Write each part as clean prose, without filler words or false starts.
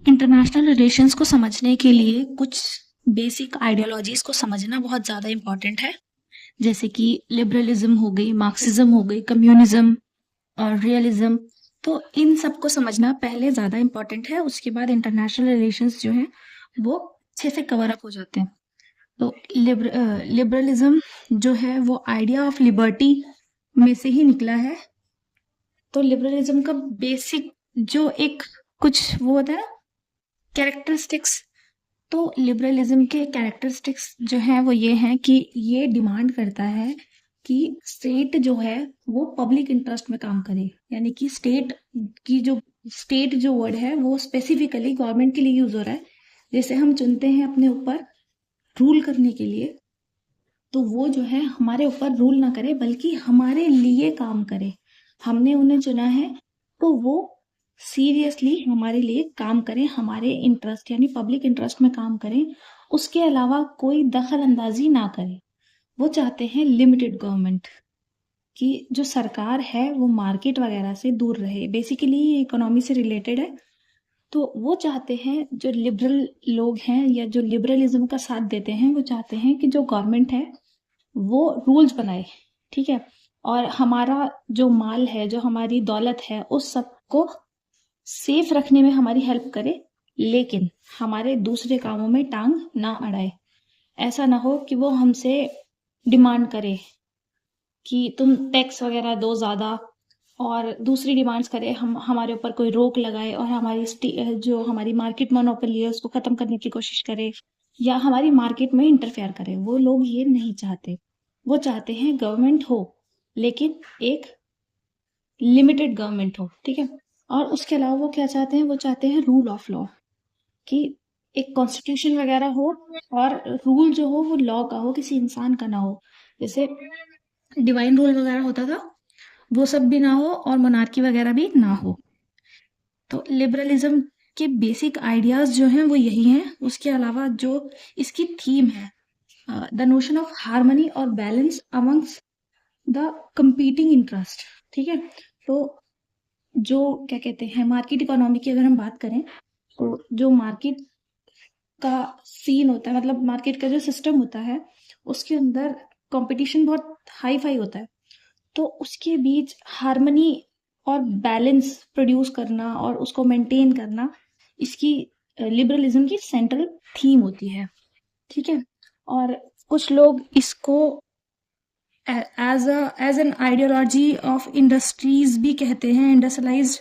International relations को समझने के लिए कुछ बेसिक आइडियोलॉजीज को समझना बहुत ज़्यादा इम्पॉर्टेंट है, जैसे कि लिबरलिज्म हो गई, मार्क्सिज्म हो गई, कम्युनिज्म और रियलिज्म। तो इन सब को समझना पहले ज़्यादा इम्पॉर्टेंट है, उसके बाद इंटरनेशनल रिलेशंस जो हैं वो अच्छे से कवर अप हो जाते हैं। तो लिबरलिज्म जो है वो आइडिया ऑफ लिबर्टी में से ही निकला है। तो लिबरलिज्म का बेसिक जो एक कुछ वो होता है ना, कैरेक्टरिस्टिक्स। तो लिबरलिज्म के कैरेक्टरिस्टिक्स जो हैं वो ये हैं कि ये डिमांड करता है कि स्टेट जो है वो पब्लिक इंटरेस्ट में काम करे, यानी कि स्टेट जो वर्ड है वो स्पेसिफिकली गवर्नमेंट के लिए यूज हो रहा है। जैसे हम चुनते हैं अपने ऊपर रूल करने के लिए, तो वो जो है हमारे ऊपर रूल ना करे बल्कि हमारे लिए काम करे। हमने उन्हें चुना है तो वो सीरियसली हमारे लिए काम करें, हमारे इंटरेस्ट यानी पब्लिक इंटरेस्ट में काम करें, उसके अलावा कोई दखल अंदाजी ना करे। वो चाहते हैं लिमिटेड गवर्नमेंट, कि जो सरकार है वो मार्केट वगैरह से दूर रहे। बेसिकली ये इकोनॉमी से रिलेटेड है। तो वो चाहते हैं, जो लिबरल लोग हैं या जो लिबरलिज्म का साथ देते हैं, वो चाहते हैं कि जो गवर्नमेंट है वो रूल्स बनाए, ठीक है, और हमारा जो माल है, जो हमारी दौलत है, उस सब को सेफ रखने में हमारी हेल्प करे, लेकिन हमारे दूसरे कामों में टांग ना अड़ाए। ऐसा ना हो कि वो हमसे डिमांड करे कि तुम टैक्स वगैरह दो ज़्यादा, और दूसरी डिमांड्स करे, हम हमारे ऊपर कोई रोक लगाए और जो हमारी मार्केट मोनोपोली है उसको ख़त्म करने की कोशिश करे, या हमारी मार्केट में इंटरफेयर करे। वो लोग ये नहीं चाहते। वो चाहते हैं गवर्नमेंट हो, लेकिन एक लिमिटेड गवर्नमेंट हो, ठीक है। और उसके अलावा वो क्या चाहते हैं, वो चाहते हैं रूल ऑफ लॉ, कि एक कॉन्स्टिट्यूशन वगैरह हो, और रूल जो हो वो लॉ का हो, किसी इंसान का ना हो। जैसे डिवाइन रूल वगैरह होता था, वो सब भी ना हो, और मोनार्की वगैरह भी ना हो। तो लिबरलिज्म के बेसिक आइडियाज जो हैं वो यही हैं। उसके अलावा जो इसकी थीम है, द नोशन ऑफ हार्मनी और balance amongst the competing interest, ठीक है। तो जो क्या कहते हैं, मार्केट इकोनॉमी की अगर हम बात करें, तो जो मार्केट का सीन होता है, मतलब मार्केट का जो सिस्टम होता है, उसके अंदर कंपटीशन बहुत हाई फाई होता है। तो उसके बीच हार्मनी और बैलेंस प्रोड्यूस करना और उसको मेंटेन करना, इसकी लिबरलिज्म की सेंट्रल थीम होती है, ठीक है। और कुछ लोग इसको as an ideology of industries भी कहते हैं, इंडस्ट्रियलाइज्ड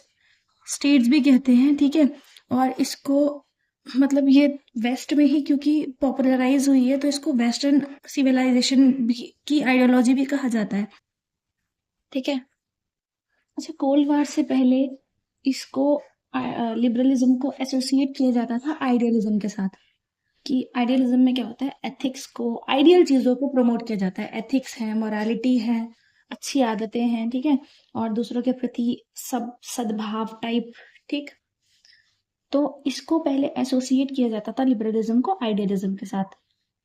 स्टेट्स भी कहते हैं, ठीक है। और इसको मतलब ये वेस्ट में ही क्योंकि पॉपुलराइज हुई है, तो इसको वेस्टर्न सिविलाइजेशन की आइडियोलॉजी भी कहा जाता है, ठीक है। अच्छा, कोल्ड वार से पहले इसको लिबरलिज्म को एसोसिएट किया जाता था आइडियलिज्म के साथ। कि आइडियलिज्म में क्या होता है, एथिक्स को, आइडियल चीज़ों को प्रमोट किया जाता है। एथिक्स है, मोरालिटी है, अच्छी आदतें हैं, ठीक है, और दूसरों के प्रति सब सद्भाव टाइप, ठीक। तो इसको पहले एसोसिएट किया जाता था लिबरलिज्म को आइडियलिज्म के साथ,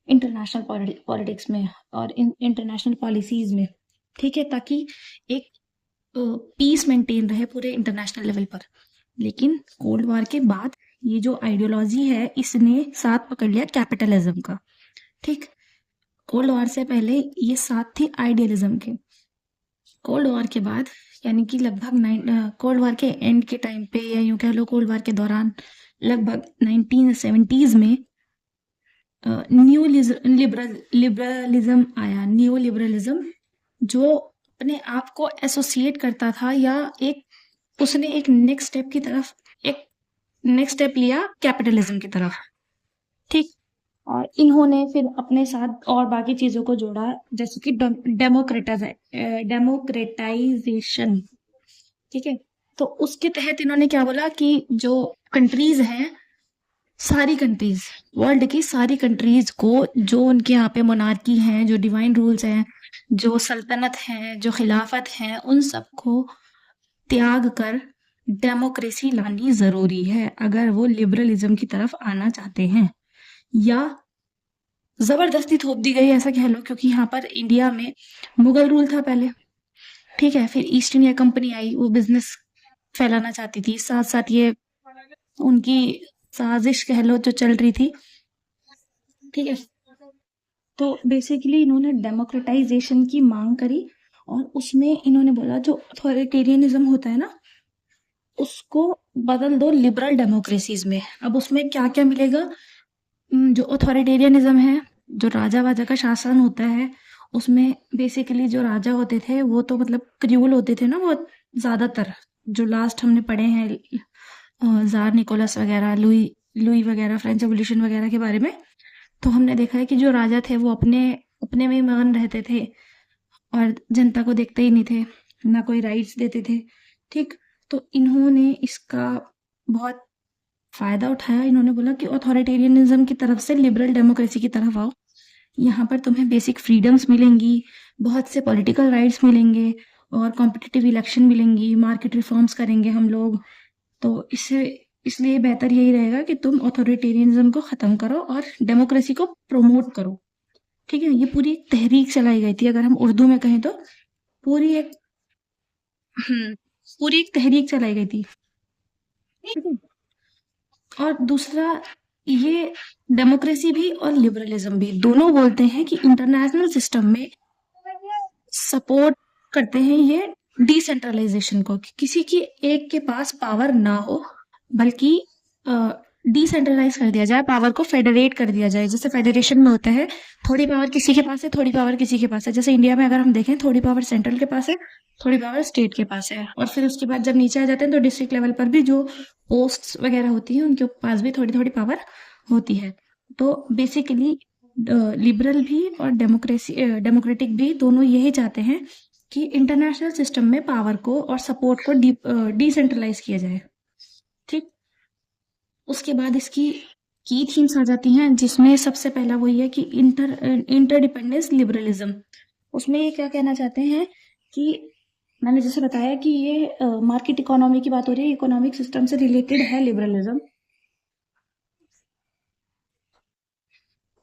इंटरनेशनल पॉलिटिक्स में और इंटरनेशनल पॉलिसीज में, ठीक है, ताकि एक पीस मेंटेन रहे पूरे इंटरनेशनल लेवल पर। लेकिन कोल्ड वॉर के बाद ये जो आइडियोलॉजी है इसने साथ पकड़ लिया कैपिटलिज्म का, ठीक। कोल्ड वॉर से पहले ये साथ थी आइडियलिज्म के। कोल्ड वॉर के बाद, यानी कि लगभग कोल्ड वॉर के एंड के टाइम पे, या यूं कह लो कोल्ड वॉर के दौरान, लगभग 1970s में न्यू लिबरलिज्म आया। न्यू लिबरलिज्म जो अपने आप को एसोसिएट करता था, या उसने एक नेक्स्ट स्टेप लिया कैपिटलिज्म की तरफ, ठीक। और इन्होंने फिर अपने साथ और बाकी चीजों को जोड़ा, जैसे कि डेमोक्रेटाइजेशन, ठीक है। तो उसके तहत इन्होंने क्या बोला कि जो कंट्रीज हैं, सारी कंट्रीज, वर्ल्ड की सारी कंट्रीज को, जो उनके यहाँ पे मोनार्की हैं, जो डिवाइन रूल्स हैं, जो सल्तनत हैं, जो खिलाफत हैं, उन सबको त्याग कर डेमोक्रेसी लानी जरूरी है अगर वो लिबरलिज्म की तरफ आना चाहते हैं। या जबरदस्ती थोप दी गई, ऐसा कह लो, क्योंकि यहाँ पर इंडिया में मुगल रूल था पहले, ठीक है। फिर ईस्ट इंडिया कंपनी आई, वो बिजनेस फैलाना चाहती थी, साथ साथ ये उनकी साजिश कह लो जो चल रही थी, ठीक है। तो बेसिकली इन्होंने डेमोक्रेटाइजेशन की मांग करी और उसमें इन्होंने बोला जो अथॉरिटेरियनिज्म होता है ना, उसको बदल दो लिबरल डेमोक्रेसीज में। अब उसमें क्या क्या मिलेगा? जो अथॉरिटेरियनिज्म है, जो राजा वाजा का शासन होता है, उसमें बेसिकली जो राजा होते थे वो तो मतलब क्रूअल होते थे ना, वो ज्यादातर जो लास्ट हमने पढ़े हैं जार निकोलस वगैरह, लुई लुई वगैरह, फ्रेंच रेवोल्यूशन वगैरह के बारे में, तो हमने देखा है कि जो राजा थे वो अपने अपने में ही मगन रहते थे और जनता को देखते ही नहीं थे, ना कोई राइट्स देते थे, ठीक। तो इन्होंने इसका बहुत फायदा उठाया। इन्होंने बोला कि अथॉरिटेरियनिज्म की तरफ से लिबरल डेमोक्रेसी की तरफ आओ, यहाँ पर तुम्हें बेसिक फ्रीडम्स मिलेंगी, बहुत से पॉलिटिकल राइट्स मिलेंगे और कॉम्पिटिटिव इलेक्शन मिलेंगी, मार्केट रिफॉर्म्स करेंगे हम लोग। तो इससे इसलिए बेहतर यही रहेगा कि तुम अथॉरिटेरियनिज्म को ख़त्म करो और डेमोक्रेसी को प्रमोट करो, ठीक है। ये पूरी एक तहरीक चलाई गई थी, अगर हम उर्दू में कहें तो पूरी एक हम्म, पूरी एक तहरीक चलाई गई थी, ठीक है। और दूसरा, ये डेमोक्रेसी भी और लिबरलिज्म भी दोनों बोलते हैं कि इंटरनेशनल सिस्टम में सपोर्ट करते हैं ये डिसेंट्रलाइजेशन को, कि किसी की एक के पास पावर ना हो, बल्कि डिसेंट्रलाइज कर दिया जाए, पावर को फेडरेट कर दिया जाए। जैसे फेडरेशन में होता है, थोड़ी पावर किसी के पास है, थोड़ी पावर किसी के पास है। जैसे इंडिया में अगर हम देखें, थोड़ी पावर सेंट्रल के पास है, थोड़ी पावर स्टेट के पास है, और फिर उसके बाद जब नीचे आ जाते हैं तो डिस्ट्रिक्ट लेवल पर भी जो पोस्ट वगैरह होती है उनके पास भी थोड़ी थोड़ी पावर होती है। तो बेसिकली लिबरल भी और डेमोक्रेटिक भी दोनों यही चाहते हैं कि इंटरनेशनल सिस्टम में पावर को और सपोर्ट को डिसेंट्रलाइज किया जाए, ठीक। उसके बाद इसकी की थीम्स आ जाती हैं, जिसमें सबसे पहला वही है कि इंटरडिपेंडेंस लिबरलिज्म। उसमें ये क्या कहना चाहते हैं कि मैंने जैसे बताया कि ये मार्केट इकोनॉमी की बात हो रही है, इकोनॉमिक सिस्टम से रिलेटेड है लिबरलिज्म।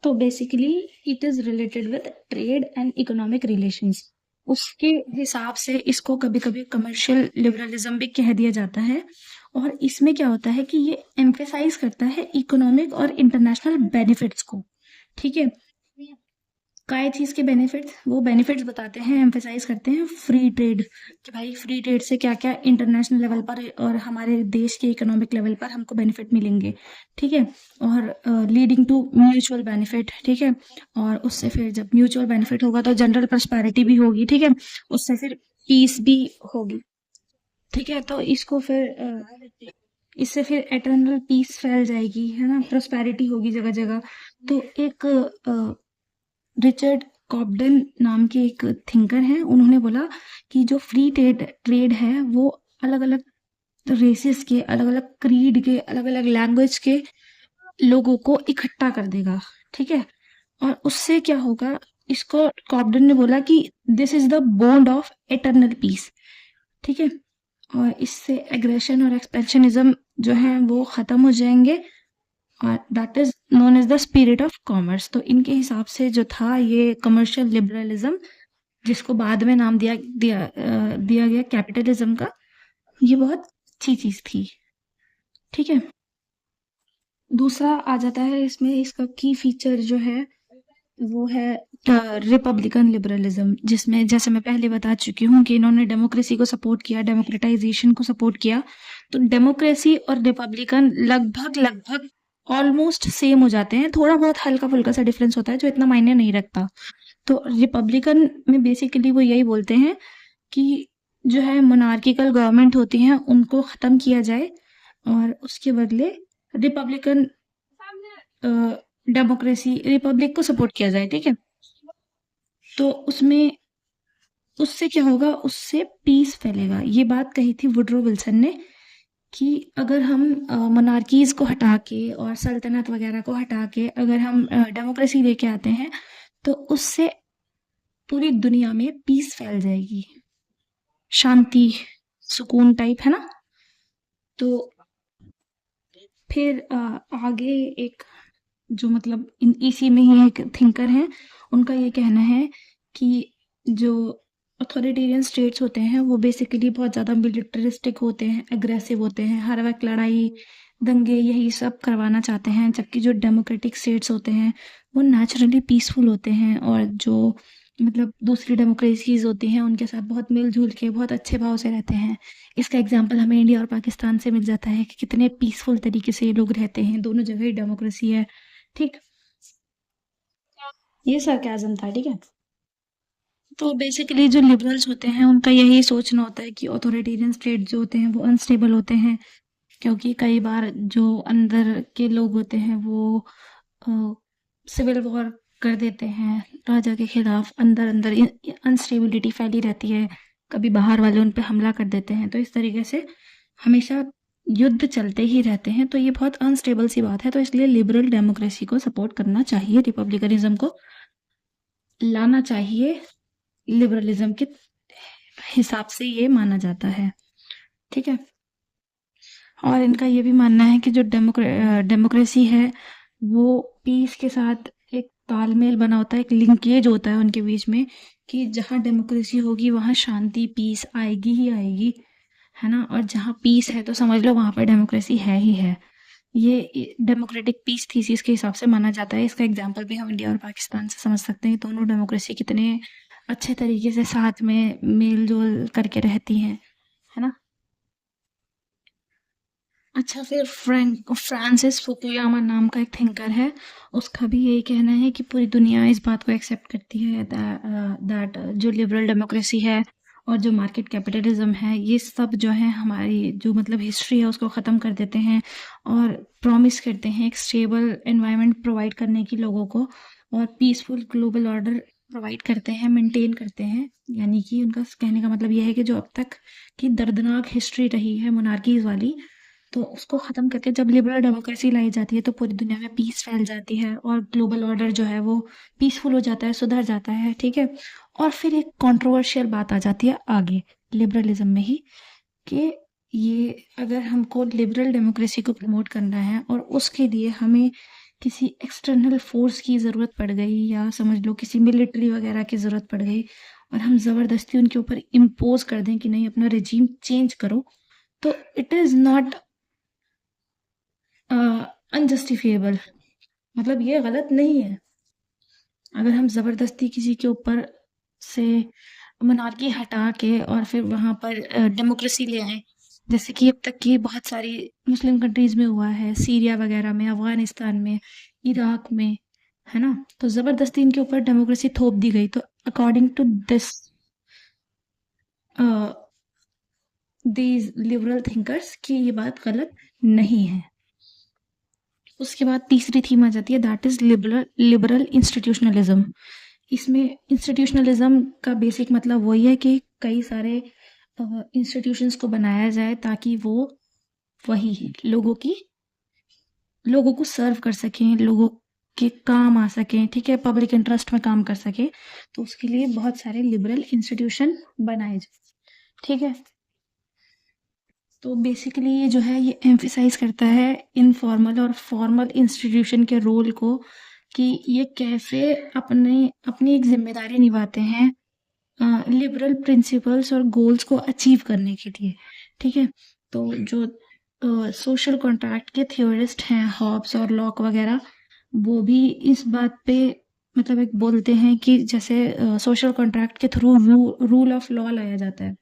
तो basically it is related with trade and economic relations. उसके हिसाब से इसको कभी कभी कमर्शियल लिबरलिज्म भी कह दिया जाता है। और इसमें क्या होता है कि ये एम्फेसाइज करता है इकोनॉमिक और इंटरनेशनल बेनिफिट्स को, ठीक है। काय चीज के बेनिफिट्स, वो बेनिफिट्स बताते हैं, एम्फेसाइज करते हैं फ्री ट्रेड, कि भाई फ्री ट्रेड से क्या क्या इंटरनेशनल लेवल पर और हमारे देश के इकोनॉमिक लेवल पर हमको बेनिफिट मिलेंगे, ठीक है। और लीडिंग टू म्यूचुअल बेनिफिट, ठीक है। और उससे फिर जब म्यूचुअल बेनिफिट होगा तो जनरल प्रॉस्पेरिटी भी होगी, ठीक है। उससे फिर पीस भी होगी, ठीक है। तो इसको फिर इससे फिर एटर्नल पीस फैल जाएगी, है ना, प्रॉस्पेरिटी होगी जगह जगह। तो एक रिचर्ड कॉब्डन नाम के एक थिंकर हैं, उन्होंने बोला कि जो फ्री ट्रेड ट्रेड है वो अलग अलग रेसेस के, अलग अलग क्रीड के, अलग अलग लैंग्वेज के लोगों को इकट्ठा कर देगा, ठीक है। और उससे क्या होगा, इसको कॉब्डन ने बोला कि this is the bond of eternal peace, ठीक है। और इससे एग्रेशन और एक्सपेंशनिज्म जो है वो खत्म हो जाएंगे, और that is known as the spirit of commerce. तो इनके हिसाब से जो था ये कमर्शियल लिबरलिज्म, जिसको बाद में नाम दिया गया कैपिटलिज्म का, ये बहुत अच्छी चीज थी, ठीक है। दूसरा आ जाता है इसमें, इसका की फीचर जो है वो है रिपब्लिकन लिबरलिज्म, जिसमें जैसे मैं पहले बता चुकी हूँ कि इन्होंने डेमोक्रेसी को सपोर्ट किया, डेमोक्रेटाइजेशन को सपोर्ट किया। तो डेमोक्रेसी और रिपब्लिकन लगभग लगभग ऑलमोस्ट सेम हो जाते हैं, थोड़ा बहुत हल्का फुल्का सा डिफरेंस होता है जो इतना मायने नहीं रखता। तो रिपब्लिकन में बेसिकली वो यही बोलते हैं कि जो है मोनार्किकल गवर्नमेंट होती हैं उनको ख़त्म किया जाए और उसके बदले रिपब्लिकन डेमोक्रेसी, रिपब्लिक को सपोर्ट किया जाए, ठीक है। तो उसमें उससे क्या होगा, उससे पीस फैलेगा। ये बात कही थी वुडरो विल्सन ने कि अगर हम मोनार्कीज को हटा के और सल्तनत वगैरह को हटा के अगर हम डेमोक्रेसी लेके आते हैं तो उससे पूरी दुनिया में पीस फैल जाएगी, शांति, सुकून टाइप, है ना। तो फिर आगे एक जो मतलब इसी में ही एक थिंकर हैं, उनका ये कहना है कि जो अथॉरिटेरियन स्टेट्स होते हैं वो बेसिकली बहुत ज़्यादा मिलिटरिस्टिक होते हैं, एग्रेसिव होते हैं, हर वक्त लड़ाई दंगे यही सब करवाना चाहते हैं, जबकि जो डेमोक्रेटिक स्टेट्स होते हैं वो नेचुरली पीसफुल होते हैं, और जो मतलब दूसरी डेमोक्रेसीज होती हैं उनके साथ बहुत मिलजुल के बहुत अच्छे भाव से रहते हैं। इसका एग्जाम्पल हमें इंडिया और पाकिस्तान से मिल जाता है कि कितने पीसफुल तरीके से ये लोग रहते हैं, दोनों जगह ही डेमोक्रेसी है। ठीक, ये सरकाज़म था, ठीक है। तो बेसिकली जो लिबरल्स होते हैं उनका यही सोचना होता है कि ऑथोरिटेरियन स्टेट जो होते हैं वो अनस्टेबल होते हैं, क्योंकि कई बार जो अंदर के लोग होते हैं वो सिविल वॉर कर देते हैं राजा के खिलाफ, अंदर अंदर अनस्टेबिलिटी फैली रहती है, कभी बाहर वाले उन पे हमला कर देते हैं, तो इस तरीके से हमेशा युद्ध चलते ही रहते हैं। तो ये बहुत अनस्टेबल सी बात है, तो इसलिए लिबरल डेमोक्रेसी को सपोर्ट करना चाहिए, रिपब्लिकनिज्म को लाना चाहिए, लिबरलिज्म के हिसाब से ये माना जाता है, ठीक है। और इनका ये भी मानना है कि जो डेमोक्रेसी है वो पीस के साथ एक तालमेल बना होता है, एक लिंकेज होता है उनके बीच में, कि जहाँ डेमोक्रेसी होगी वहाँ शांति पीस आएगी ही आएगी, है ना। और जहाँ पीस है तो समझ लो वहाँ पर डेमोक्रेसी है ही है। ये डेमोक्रेटिक पीस थीसिस के हिसाब से माना जाता है। इसका एग्जाम्पल भी हम इंडिया और पाकिस्तान से समझ सकते हैं, दोनों डेमोक्रेसी कितने अच्छे तरीके से साथ में मेल जोल करके रहती हैं, है ना। अच्छा, फिर फ्रांसिस फुकुयामा नाम का एक थिंकर है, उसका भी यही कहना है कि पूरी दुनिया इस बात को एक्सेप्ट करती है दैट जो लिबरल डेमोक्रेसी है और जो मार्केट कैपिटलिज्म है ये सब जो है हमारी जो मतलब हिस्ट्री है उसको ख़त्म कर देते हैं, और प्रॉमिस करते हैं एक स्टेबल एनवायरनमेंट प्रोवाइड करने की लोगों को, और पीसफुल ग्लोबल ऑर्डर प्रोवाइड करते हैं, मेंटेन करते हैं। यानी कि उनका कहने का मतलब यह है कि जो अब तक की दर्दनाक हिस्ट्री रही है मोनार्कीज वाली, तो उसको ख़त्म करके जब लिबरल डेमोक्रेसी लाई जाती है तो पूरी दुनिया में पीस फैल जाती है, और ग्लोबल ऑर्डर जो है वो पीसफुल हो जाता है, सुधर जाता है, ठीक है। और फिर एक कंट्रोवर्शियल बात आ जाती है आगे लिबरलिज्म में ही, कि ये अगर हमको लिबरल डेमोक्रेसी को प्रमोट करना है और उसके लिए हमें किसी एक्सटर्नल फोर्स की ज़रूरत पड़ गई, या समझ लो किसी मिलिट्री वगैरह की ज़रूरत पड़ गई, और हम ज़बरदस्ती उनके ऊपर इम्पोज कर दें कि नहीं अपना रिजीम चेंज करो, तो इट इज़ नॉट अनजस्टिफिएबल, मतलब ये गलत नहीं है। अगर हम ज़बरदस्ती किसी के ऊपर से मोनार्की हटा के और फिर वहाँ पर डेमोक्रेसी ले आए, जैसे कि अब तक की बहुत सारी मुस्लिम कंट्रीज में हुआ है, सीरिया वगैरह में, अफगानिस्तान में, इराक में, है ना। तो ज़बरदस्ती इनके ऊपर डेमोक्रेसी थोप दी गई, तो according to this these liberal thinkers की ये बात गलत नहीं है। उसके बाद तीसरी थीम आ जाती है, दैट इज लिबरल इंस्टीट्यूशनलिज्म। इसमें इंस्टीट्यूशनलिज्म का बेसिक मतलब वही है कि कई सारे इंस्टीट्यूशंस को बनाया जाए ताकि वो वही लोगों को सर्व कर सकें, लोगों के काम आ सकें, ठीक है, पब्लिक इंटरेस्ट में काम कर सके, तो उसके लिए बहुत सारे लिबरल इंस्टीट्यूशन बनाए जाए, ठीक है। तो बेसिकली ये जो है ये एम्फिसाइज करता है इनफॉर्मल और फॉर्मल इंस्टीट्यूशन के रोल को, कि ये कैसे अपनी एक जिम्मेदारी निभाते हैं लिबरल प्रिंसिपल्स और गोल्स को अचीव करने के लिए, ठीक है। तो जो सोशल कॉन्ट्रैक्ट के थियोरिस्ट हैं हॉब्स और लॉक वगैरह, वो भी इस बात पे मतलब एक बोलते हैं कि जैसे सोशल कॉन्ट्रैक्ट के थ्रू रूल ऑफ लॉ लाया जाता है,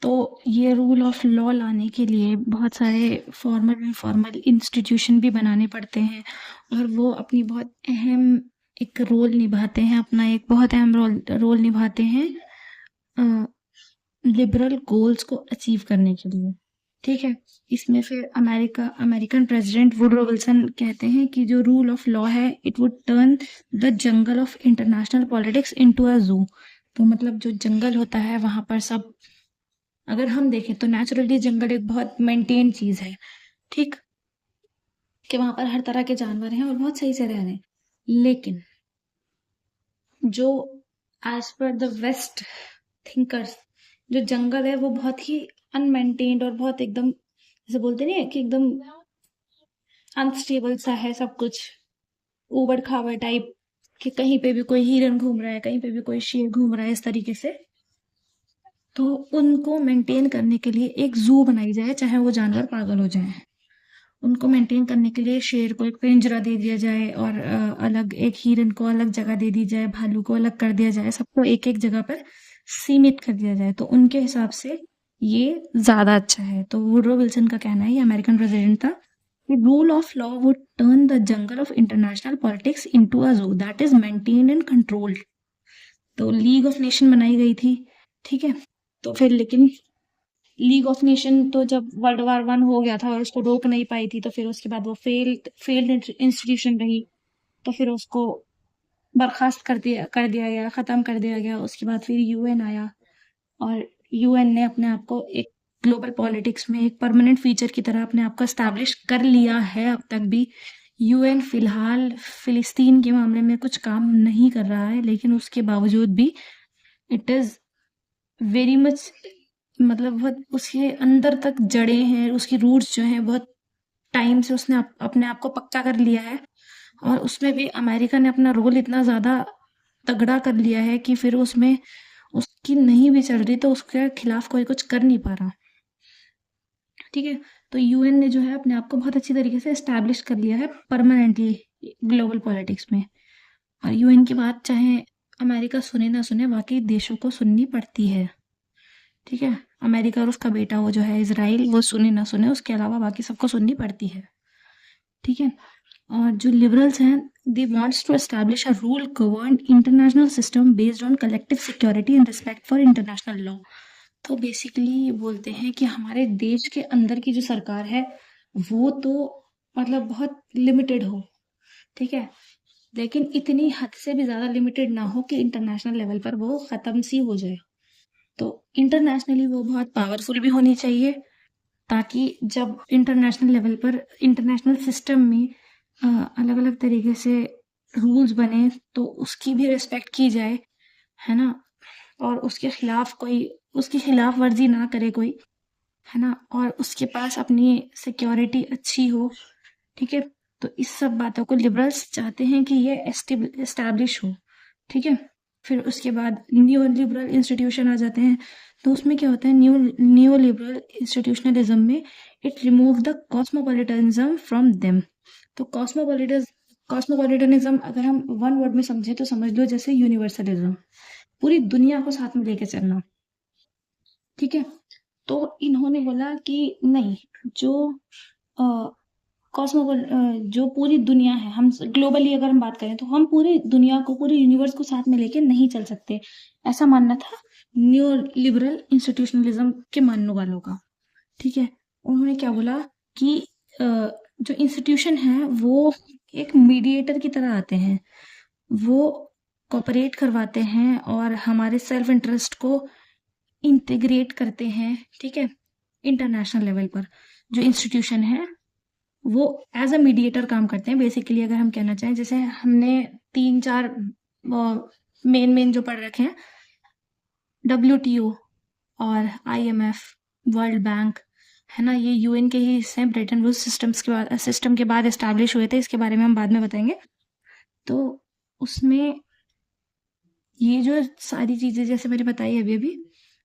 तो ये रूल ऑफ लॉ लाने के लिए बहुत सारे फॉर्मल इनफॉर्मल इंस्टीट्यूशन भी बनाने पड़ते हैं, और वो अपनी बहुत अहम एक रोल निभाते हैं, अपना एक बहुत अहम रोल निभाते हैं लिबरल गोल्स को अचीव करने के लिए, ठीक है। इसमें फिर अमेरिकन प्रेसिडेंट वुडरो विल्सन कहते हैं कि जो रूल ऑफ लॉ है it would turn the jungle of international politics into a जू। तो मतलब जो जंगल होता है वहां पर सब, अगर हम देखें तो नेचुरली जंगल एक बहुत मेंटेन चीज है, ठीक, कि वहां पर हर तरह के जानवर हैं और बहुत सही से रह रहे हैं, लेकिन जो as per the waste thinkers जो जंगल है वो बहुत ही अनमेंटेन्ड और बहुत एकदम जैसे बोलते नहीं है कि एकदम अनस्टेबल सा है सब कुछ, ऊबड़ खाबड़ टाइप, कि कहीं पे भी कोई हिरन घूम रहा है, कहीं पे भी कोई शेर घूम रहा है, इस तरीके से। तो उनको मेंटेन करने के लिए एक ज़ू बनाई जाए, चाहे वो जानवर पागल हो जाएँ। उनको मेंटेन करने के लिए शेर को एक पिंजरा दे दिया जाए और अलग एक हिरन को अलग जगह दे दी जाए, भालू को अलग कर दिया जाए, सबको एक-एक जगह पर सीमित कर दिया जाए। तो उनके हिसाब से ये ज़्यादा अच्छा है। तो वुडरो विल्सन का कहना है, ये अमेरिकन प्रेसिडेंट था, कि rule of law would turn the jungle of international politics into a zoo that is maintained and controlled. तो लीग ऑफ नेशन बनाई गई थी, ठीक है? तो फिर लेकिन लीग ऑफ नेशन तो जब वर्ल्ड वार वन हो गया था और उसको रोक नहीं पाई थी, तो फिर उसके बाद वो फेल्ड इंस्टीट्यूशन रही। तो फिर उसको बर्खास्त कर दिया गया, खत्म कर दिया गया। उसके बाद फिर यूएन आया और यूएन ने अपने आप को एक ग्लोबल पॉलिटिक्स में एक परमानेंट फीचर की तरह अपने आप को एस्टैब्लिश कर लिया है। अब तक भी यूएन फिलहाल फिलिस्तीन के मामले में कुछ काम नहीं कर रहा है, लेकिन उसके बावजूद भी इट इज वेरी मच, मतलब बहुत उसके अंदर तक जड़े हैं, उसकी रूट्स जो हैं बहुत टाइम से उसने अपने आप को पक्का कर लिया है। और उसमें भी अमेरिका ने अपना रोल इतना ज़्यादा तगड़ा कर लिया है कि फिर उसमें उसकी नहीं भी चल रही तो उसके खिलाफ कोई कुछ कर नहीं पा रहा, ठीक है? तो यूएन ने जो है अपने आप को बहुत अच्छी तरीके से एस्टैब्लिश कर लिया है परमानेंटली ग्लोबल पॉलिटिक्स में। और यूएन की बात चाहे अमेरिका सुने ना सुने, बाकी देशों को सुननी पड़ती है, ठीक है? अमेरिका और उसका बेटा वो जो है इसराइल, वो सुने ना सुने, उसके अलावा बाकी सबको सुननी पड़ती है, ठीक है? और जो लिबरल्स हैं, they wants to establish a rule govern international system based on collective security and respect for international law. तो बेसिकली ये बोलते हैं कि हमारे देश के अंदर की जो सरकार है वो तो मतलब बहुत लिमिटेड हो, ठीक है? लेकिन इतनी हद से भी ज़्यादा लिमिटेड ना हो कि इंटरनेशनल लेवल पर वो ख़त्म सी हो जाए। तो इंटरनेशनली वो बहुत पावरफुल भी होनी चाहिए, ताकि जब इंटरनेशनल लेवल पर इंटरनेशनल सिस्टम में अलग अलग तरीके से रूल्स बने तो उसकी भी रिस्पेक्ट की जाए, है ना? और उसकी खिलाफ वर्जी ना करे कोई, है ना? और उसके पास अपनी सिक्योरिटी अच्छी हो, ठीक है? तो इस सब बातों को लिबरल्स चाहते हैं कि ये एस्टैब्लिश हो, ठीक है? फिर उसके बाद न्यू लिबरल इंस्टीट्यूशन आ जाते हैं। तो उसमें क्या होता है, न्यू लिबरल इंस्टीट्यूशनलिज्म में it remove the cosmopolitanism from them. तो कॉस्मोपॉलिटनिज्म अगर हम वन वर्ड में समझे तो समझ लो जैसे यूनिवर्सलिज्म, पूरी दुनिया को साथ में लेके चलना, ठीक है? तो इन्होंने बोला कि नहीं, जो जो पूरी दुनिया है, हम ग्लोबली अगर हम बात करें तो हम पूरी दुनिया को, पूरे यूनिवर्स को साथ में लेके नहीं चल सकते। ऐसा मानना था न्यू लिबरल इंस्टीट्यूशनलिज्म के मानने वालों का, ठीक है? उन्होंने क्या बोला कि जो इंस्टीट्यूशन है वो एक मीडिएटर की तरह आते हैं, वो कोऑपरेट करवाते हैं और हमारे सेल्फ इंटरेस्ट को इंटीग्रेट करते हैं, ठीक है? इंटरनेशनल लेवल पर जो इंस्टीट्यूशन है वो एज अ मीडिएटर काम करते हैं। बेसिकली अगर हम कहना चाहें, जैसे हमने 3-4 मेन जो पढ़ रखे हैं, WTO और IMF, वर्ल्ड बैंक, है ना? ये यूएन के ही हिस्से हैं। ब्रेटन वुड्स सिस्टम के बाद एस्टैब्लिश हुए थे, इसके बारे में हम बाद में बताएंगे। तो उसमें ये जो सारी चीज़ें जैसे मैंने बताई अभी अभी,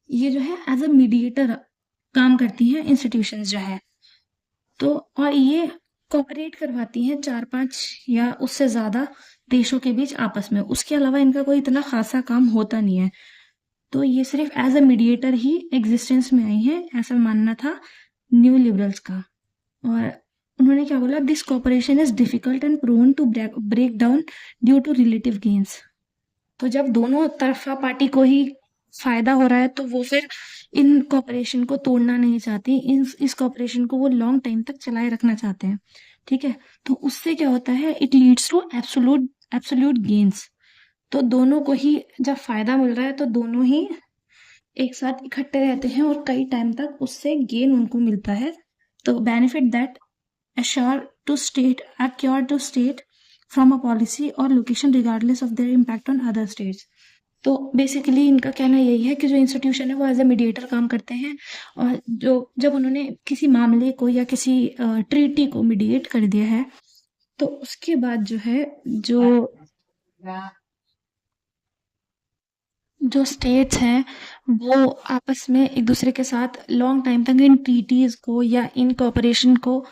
ये जो है एज अ मीडिएटर काम करती हैं इंस्टीट्यूशंस जो है। तो और ये कोऑपरेट करवाती हैं 4-5 या उससे ज़्यादा देशों के बीच आपस में। उसके अलावा इनका कोई इतना खासा काम होता नहीं है। तो ये सिर्फ एज अ मीडिएटर ही एग्जिस्टेंस में आई है, ऐसा मानना था न्यू लिबरल्स का। और उन्होंने क्या बोला, this cooperation is difficult and prone to break down due to relative gains. तो जब दोनों तरफा पार्टी को ही फायदा हो रहा है तो वो फिर इन कॉपरेशन को तोड़ना नहीं चाहती, इस कॉपरेशन को वो लॉन्ग टाइम तक चलाए रखना चाहते हैं, ठीक है? तो उससे क्या होता है, it leads to absolute gains. तो दोनों को ही जब फायदा मिल रहा है तो दोनों ही एक साथ इकट्ठे रहते हैं और कई टाइम तक उससे गेन उनको मिलता है। तो benefit that accrue to state from a policy or location regardless of their impact on other states। तो बेसिकली इनका कहना यही है कि जो इंस्टीट्यूशन है वो एज ए मीडिएटर काम करते हैं, और जो जब उन्होंने किसी मामले को या किसी ट्रीटी को मीडिएट कर दिया है तो उसके बाद जो है, जो जो स्टेट्स हैं वो आपस में एक दूसरे के साथ लॉन्ग टाइम तक इन ट्रीटीज़ को या इन कोऑपरेशन को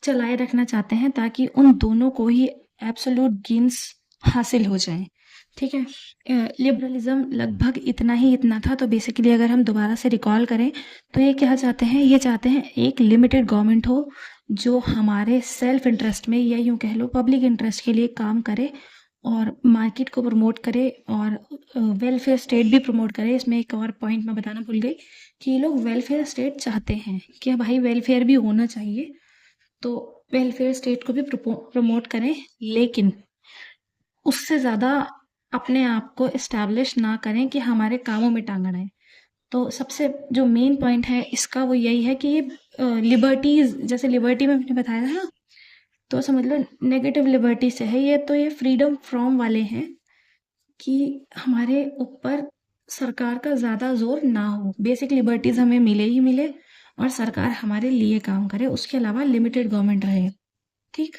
चलाए रखना चाहते हैं ताकि उन दोनों को ही एब्सोल्यूट गेन्स हासिल हो जाएं। ठीक है, लिबरलिज्म लगभग इतना था। तो बेसिकली अगर हम दोबारा से रिकॉल करें तो ये क्या चाहते हैं, ये चाहते हैं एक लिमिटेड गवर्नमेंट हो जो हमारे सेल्फ इंटरेस्ट में या यूं कह लो पब्लिक इंटरेस्ट के लिए काम करे और मार्केट को प्रमोट करे और वेलफेयर स्टेट भी प्रमोट करे। इसमें एक और पॉइंट मैं बताना भूल गई कि ये लोग वेलफेयर स्टेट चाहते हैं कि भाई वेलफेयर भी होना चाहिए, तो वेलफेयर स्टेट को भी प्रमोट करें, लेकिन उससे ज़्यादा अपने आप को इस्टेब्लिश ना करें कि हमारे कामों में टांग अड़ाएं। तो सबसे जो मेन पॉइंट है इसका वो यही है कि ये लिबर्टीज़, जैसे लिबर्टी में मैंने बताया था ना, तो समझ लो नेगेटिव लिबर्टी से है ये। तो ये फ्रीडम फ्रॉम वाले हैं कि हमारे ऊपर सरकार का ज़्यादा जोर ना हो, बेसिक लिबर्टीज़ हमें मिले ही मिले और सरकार हमारे लिए काम करे, उसके अलावा लिमिटेड गवर्नमेंट रहे। ठीक।